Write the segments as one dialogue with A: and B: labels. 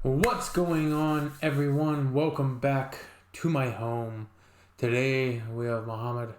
A: What's going on, everyone? Welcome back to my home. Today we have Mohammad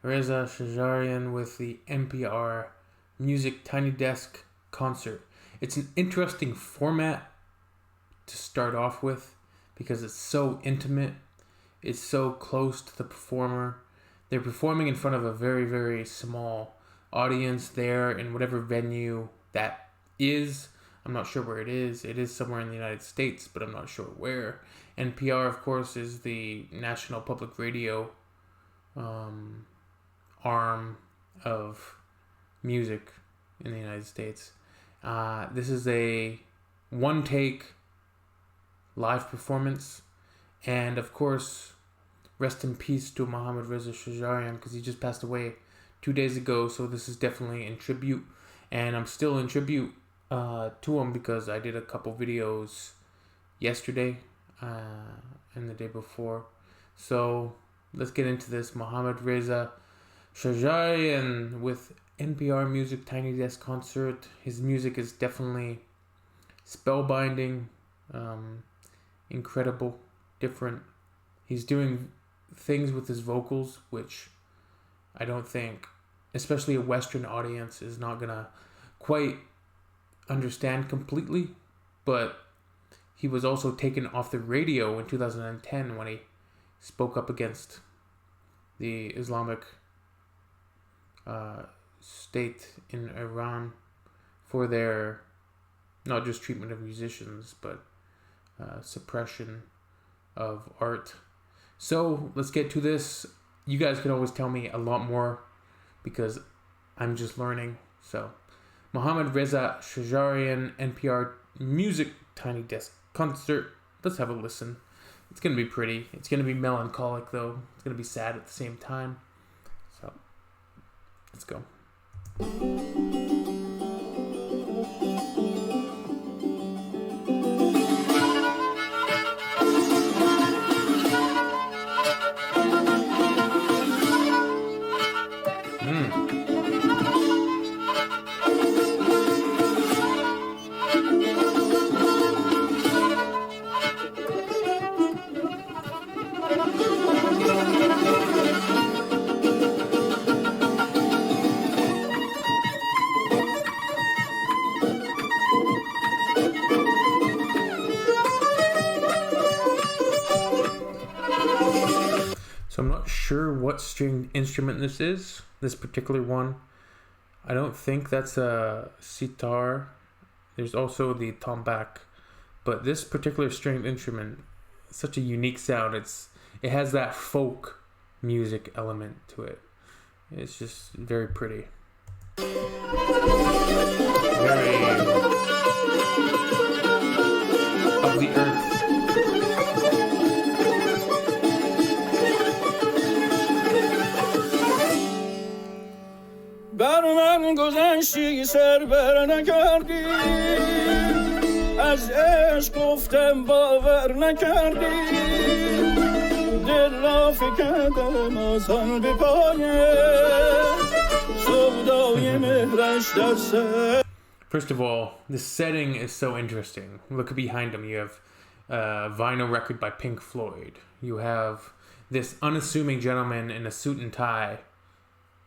A: Reza Shajarian with the NPR Music Tiny Desk concert. It's an interesting format to start off with because it's so intimate. It's so close to the performer. They're performing in front of a very, very small audience there in whatever venue that is. I'm not sure where it is. It is somewhere in the United States, but I'm not sure where. NPR, of course, is the National Public Radio arm of music in the United States. This is a one-take live performance. And, of course, rest in peace to Mohammad Reza Shajarian because he just passed away 2 days ago. So this is definitely in tribute. And I'm still in tribute to him because I did a couple videos yesterday and the day before. So let's get into this. Mohammad Reza Shajarian with NPR Music Tiny Desk concert. His music is definitely spellbinding, incredible, different. He's doing things with his vocals which I don't think, especially a Western audience, is not gonna quite understand completely. But he was also taken off the radio in 2010 when he spoke up against the Islamic state in Iran for their not just treatment of musicians but suppression of art. So let's get to this. You guys can always tell me a lot more because I'm just learning. So Mohammad Reza Shajarian, NPR Music Tiny Desk concert. Let's have a listen. It's going to be pretty. It's going to be melancholic, though. It's going to be sad at the same time. So, let's go. So I'm not sure what string instrument this is, this particular one. I don't think that's a sitar. There's also the tombak. But this particular stringed instrument, such a unique sound. It has that folk music element to it. It's just very pretty. Very of the earth.
B: بر من گذشتی سر بر نکردی از عشق گفتم باور نکردی دل را فکندم از آن به پایه سودای مهرش در سر.
A: First of all, the setting is so interesting. Look behind him. You have a vinyl record by Pink Floyd. You have this unassuming gentleman in a suit and tie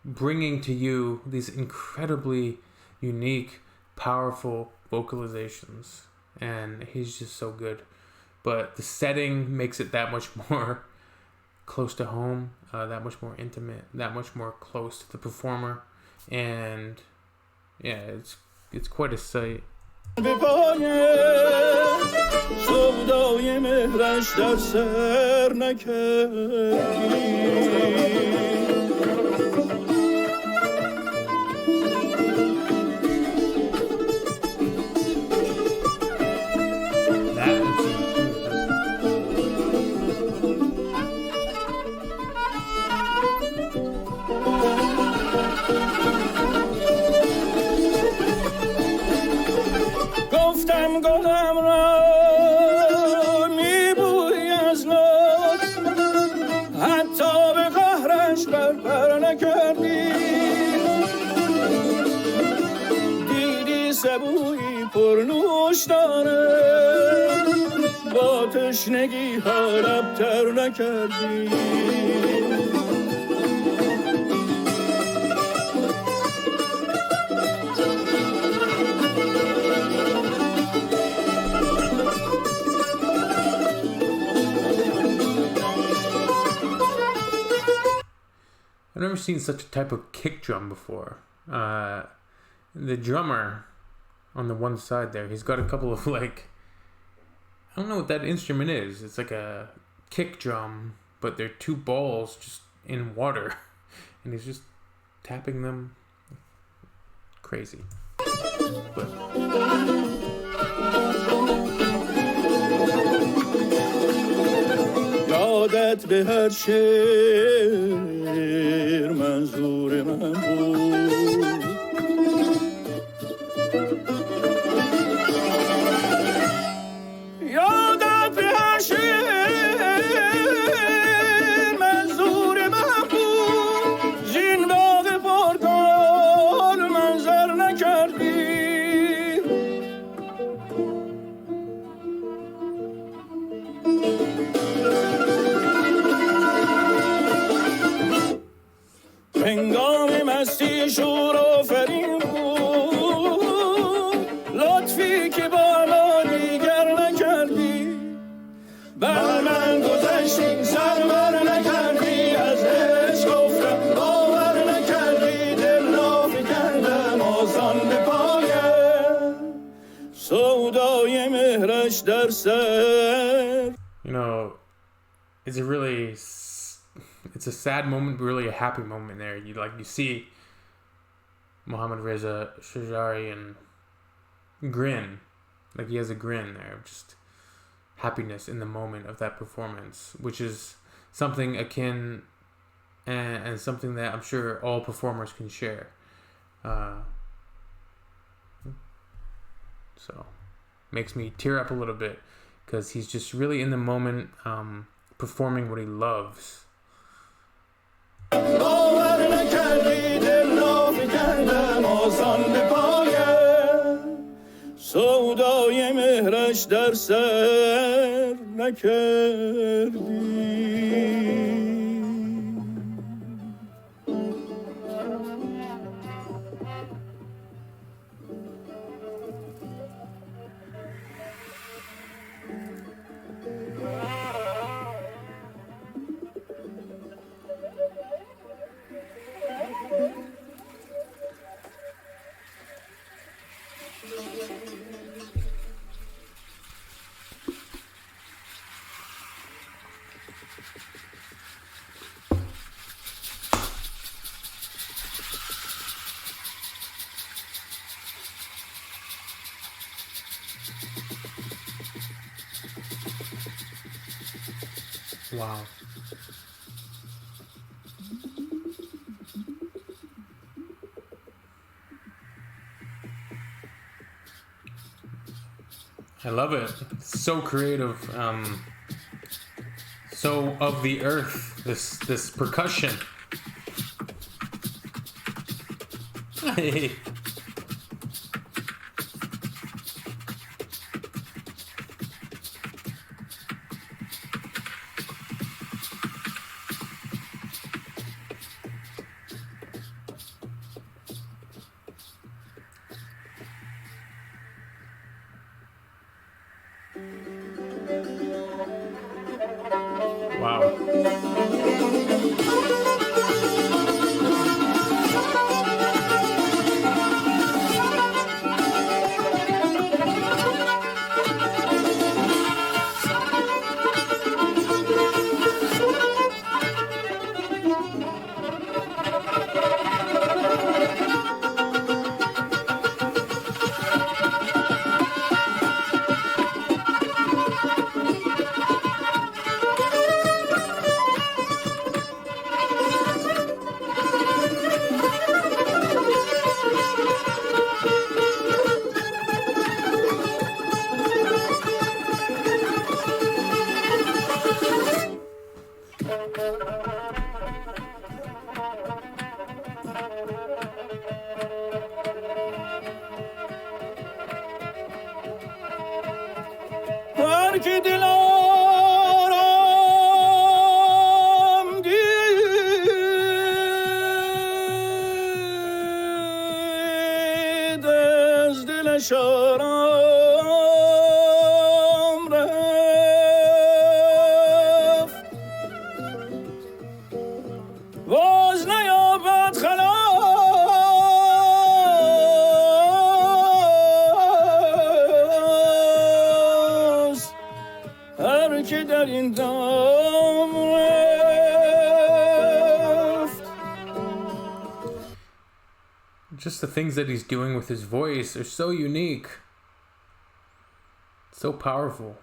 A: bringing to you these incredibly unique, powerful vocalizations. And he's just so good. But the setting makes it that much more close to home, that much more intimate, that much more close to the performer. And yeah, it's quite a sight.
B: گفتم گلم را میبوی از لط حتی به قهرش بر نکردی دیدی سبوی پرنوش داره تشنگی ها لبتر نکردی
A: I've never seen such a type of kick drum before. The drummer on the one side there, he's got a couple of like, I don't know what that instrument is. It's like a kick drum, but they're two balls just in water, and he's just tapping them. Crazy. But
B: یادت به هر شعر منظور من بود یادت به هر شعر منظور من بود زین باغ پرگل منظر نکردی هنگام مستی شور آفرین بود لطفی که با ما دیگر نکردی بر من گذشتی سرور نکردی از عشق گفتم باور نکردی دل نافی کردم آسان به پایم سودای مهرش در سر.
A: you know, it's a sad moment, but really a happy moment there. You see Mohammad Reza Shajarian grin, like he has a grin there of just happiness in the moment of that performance, which is something akin and something that I'm sure all performers can share. So makes me tear up a little bit because he's just really in the moment, performing what he loves.
B: باور نکردی دل نافی کردم آسان به پایم سودای مهرش در سر نکردی.
A: Wow. I love it. It's so creative. So of the earth, this percussion. Hey. Wow.
B: هر که دلم که در این دام رفت.
A: Just the things that he's doing with his voice are so unique, so powerful.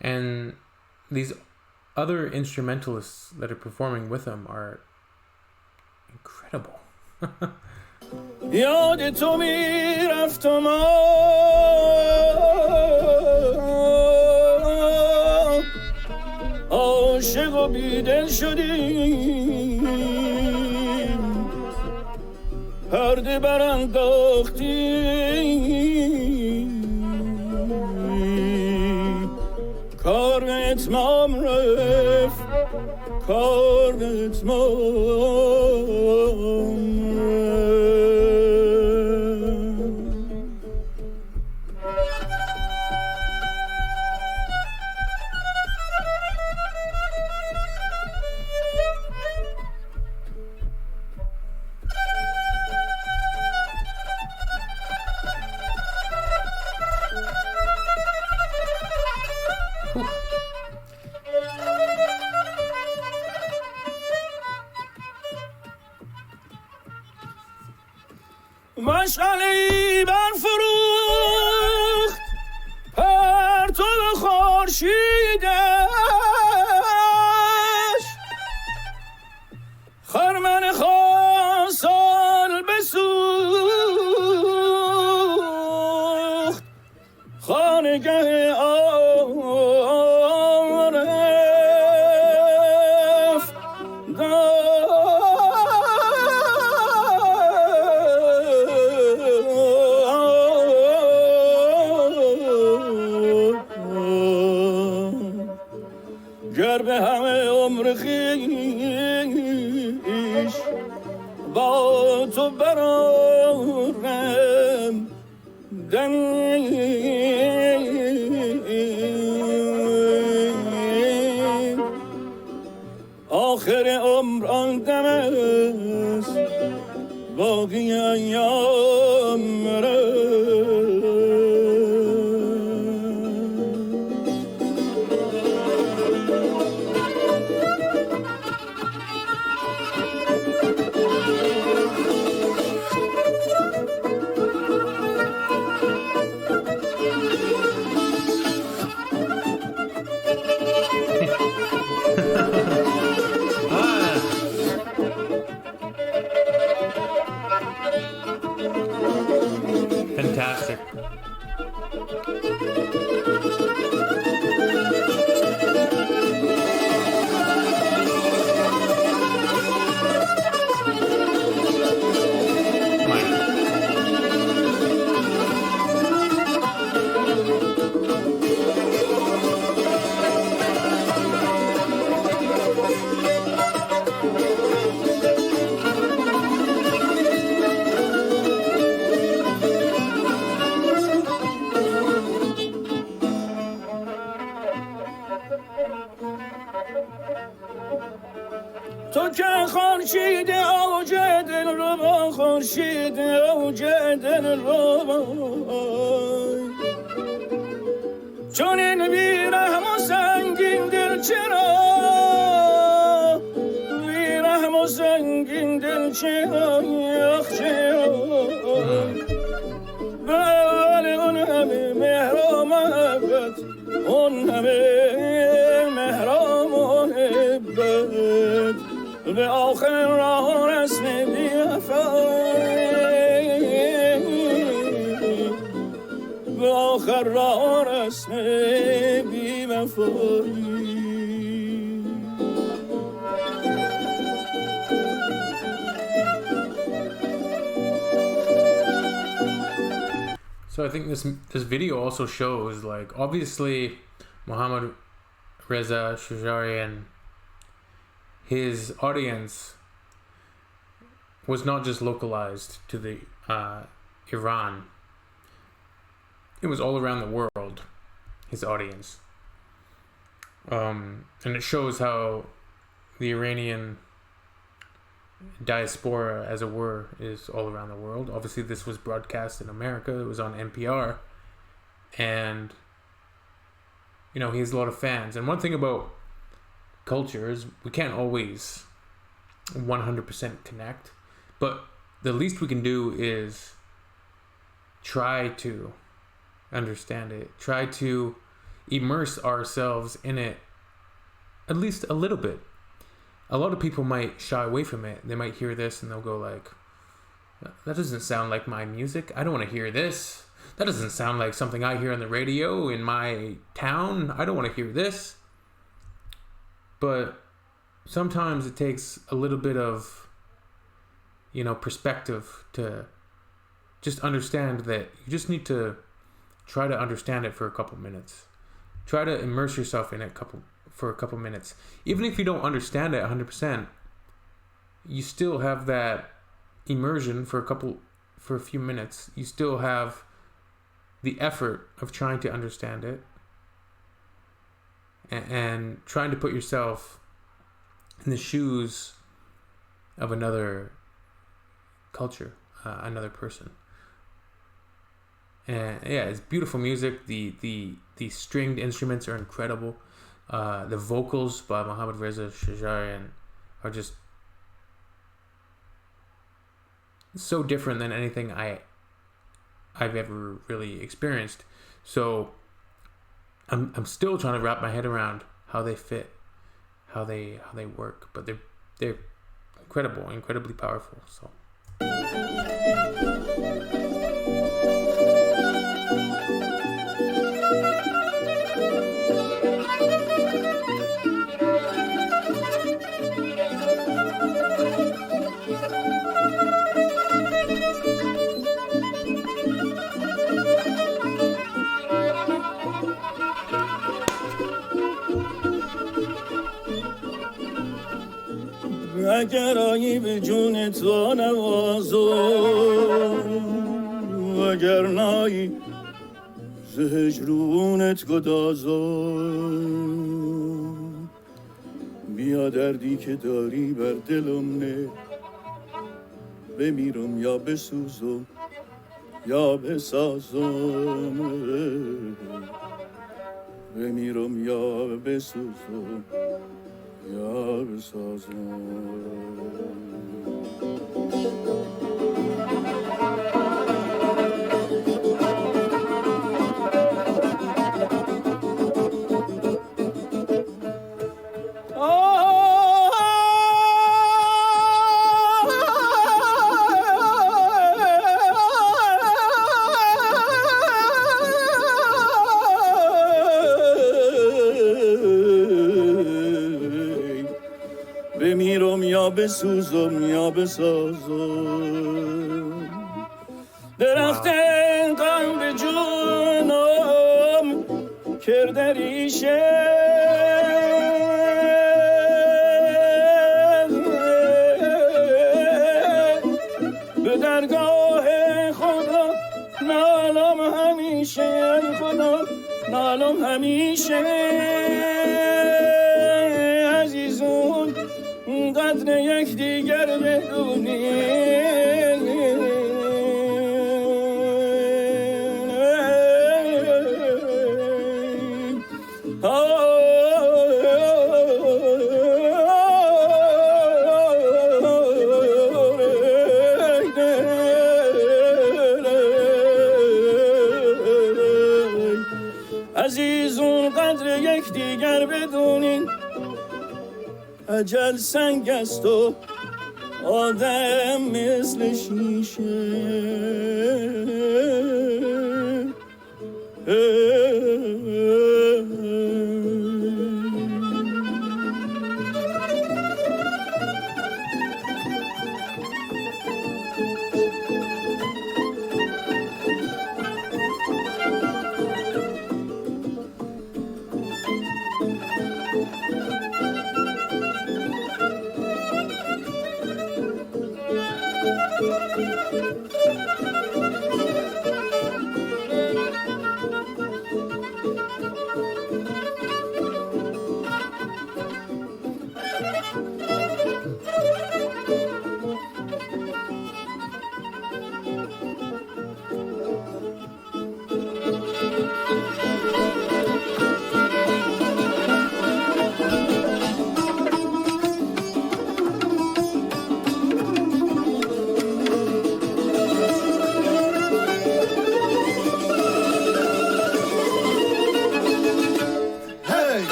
A: And these other instrumentalists that are performing with him are incredible.
B: یاد تو میرفتم عاشق و بیدل شدیم پرده برانداختیم کار به اتمام رفت کار به اتمام مشعله‌ای برفروخت پرتو خورشیدش خرمن خاصان بسوخت خانگه گر به همه عمر خویش با تو برارم دمی آخر عمر آن دم است باقی ایام مرا
A: Fantastic.
B: تو که خورشید اوج دل رو با خورشید اوج دل رو با چون این بیرحم و سنگین دل چرا بیرحم و سنگین دل چرا یخ چرا بله اون همه مهر و محبت اون همه مهر و محبت به آخر راه رسم بی به آخر راه رسم بی
A: So I think this video also shows, like, obviously Mohammad Reza Shajarian, his audience was not just localized to the Iran. It was all around the world, his audience. And it shows how the Iranian diaspora, as it were, is all around the world. Obviously, this was broadcast in America. It was on NPR. And he has a lot of fans. And one thing about culture is we can't always 100% connect, but the least we can do is try to understand it, try to immerse ourselves in it at least a little bit. A lot of people might shy away from it. They might hear this and they'll go like, that doesn't sound like my music. I don't want to hear this. That doesn't sound like something I hear on the radio in my town. I don't want to hear this. But sometimes it takes a little bit of, perspective to just understand that you just need to try to understand it for a couple minutes. Try to immerse yourself in it for a couple minutes. Even if you don't understand it 100%, you still have that immersion for a few minutes. You still have the effort of trying to understand it and trying to put yourself in the shoes of another culture, another person. And yeah, it's beautiful music. The stringed instruments are incredible. The vocals by Mohammad Reza Shajarian are just so different than anything I've ever really experienced. So I'm still trying to wrap my head around how they fit, how they work, but they're incredible, incredibly powerful. So.
B: اگر آیی به جون تو نوازم اگر نایی ز هجرونت گدازم بیا دردی که داری بر دلم نه بمیرم یا بسوزم یا بسازم بمیرم یا بسوزم یا بسازم بمیرم یا بسوزم یا بسازم درخت غم به جونم کرده ریشه به درگاه خدا نالم همیشه خدا نالم همیشه عزیزون قدر یک دیگر بدونیم عزیزون قدر یک دیگر بدونین اجل سنگ است و آدم مثل شیشه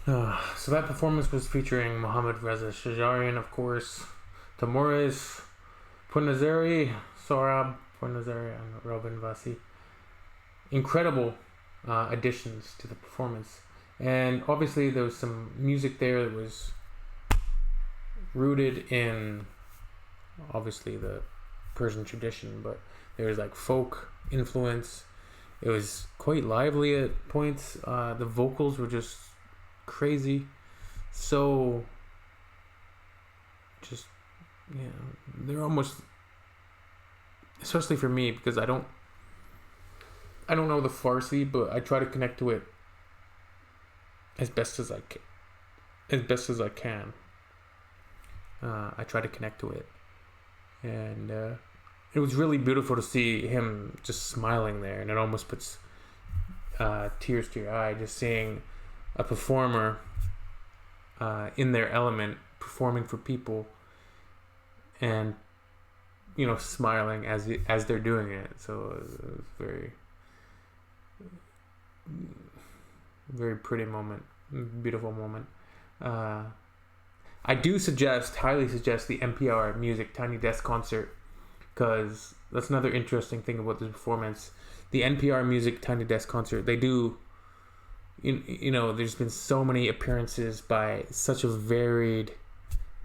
A: So that performance was featuring Mohammad Reza Shajarian, of course, Tamores, Punazeri, Sorab, Punazeri, and Robin Vasi. Incredible additions to the performance. And obviously there was some music there that was rooted in obviously the Persian tradition, but there was like folk influence. It was quite lively at points. The vocals were just crazy. So just, yeah, they're almost, especially for me, because I don't know the Farsi, but I try to connect to it as best as I can. I try to connect to it, and it was really beautiful to see him just smiling there, and it almost puts tears to your eye just seeing a performer in their element, performing for people, and smiling as they're doing it. So it was very, very pretty moment, beautiful moment. I do highly suggest the NPR Music Tiny Desk concert, because that's another interesting thing about this performance. The NPR Music Tiny Desk concert, they do, there's been so many appearances by such a varied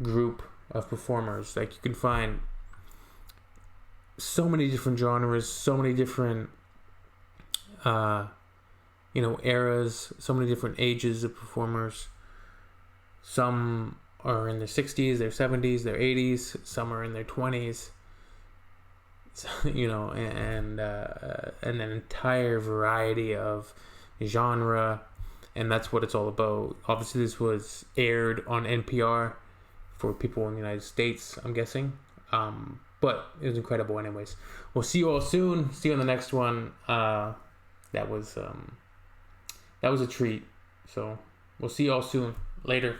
A: group of performers. Like, you can find so many different genres, so many different eras, so many different ages of performers. Some are in their 60s, their 70s, their 80s. Some are in their 20s. And an entire variety of genre, and that's what it's all about. Obviously, this was aired on NPR for people in the United States, I'm guessing. But it was incredible anyways. We'll see you all soon. See you on the next one. That was a treat. So we'll see you all soon. Later.